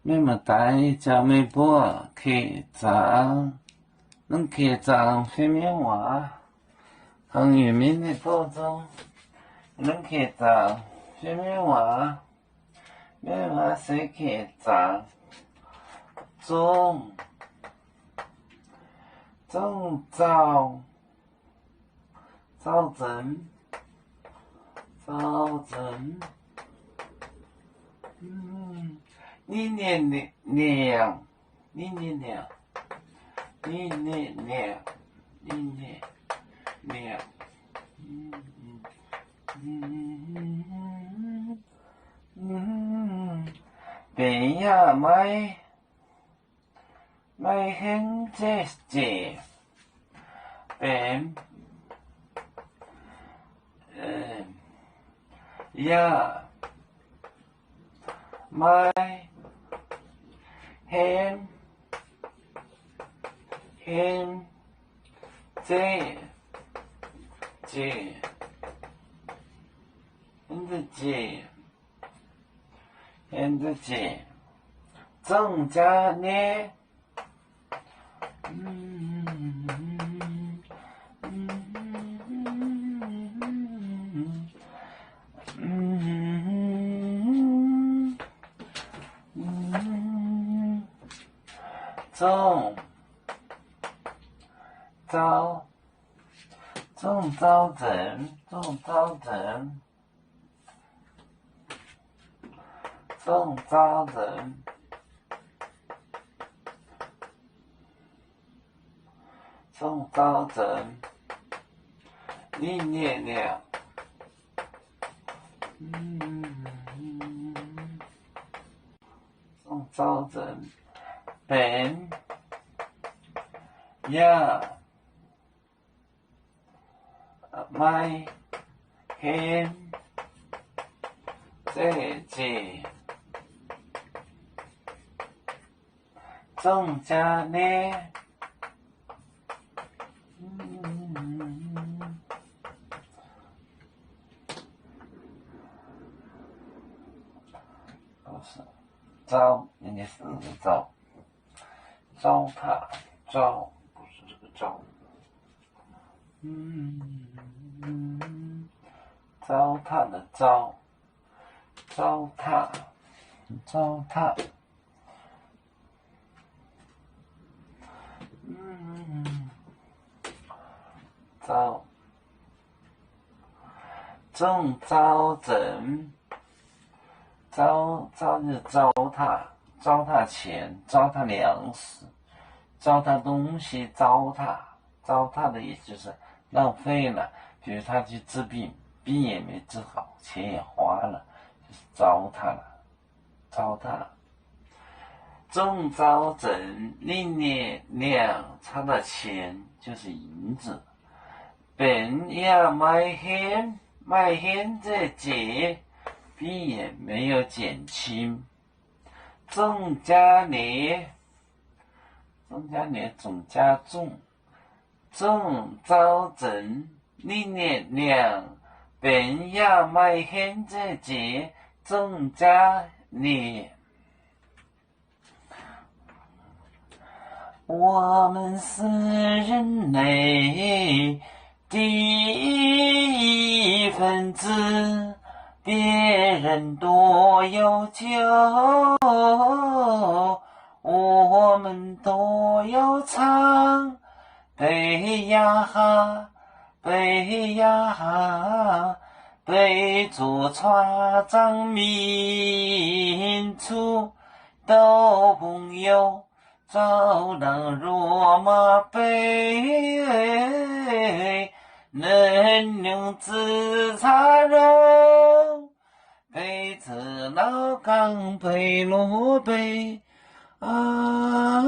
咩物代叫咩波客长，恁客长什么话？汉语名的当中，恁客长什么话？咩话是客长？中招整。你念亮，别呀ไม่เห็นเจ็เป็นอย่าไม่เห็นเจ็现在解增加呢中招整你念了招整เป็นอย่าไม่เห็นเจ็增加呢糟人家是糟糟不是这个糟糟蹋的糟正糟整糟就是糟蹋钱，糟蹋粮食，糟蹋东西，糟蹋的意思就是浪费了。比如他去治病，病也没治好，钱也花了，就是糟蹋了。中招整两差的钱就是银子，本也买现这节币也没有减轻，增加年总加重，中招整两本也买现这节增加年。我们是人类的一份子，别人多有酒，我们多有唱。背呀背着船长民族的朋友走到罗马杯，能用自茶肉，杯子老钢杯罗杯啊。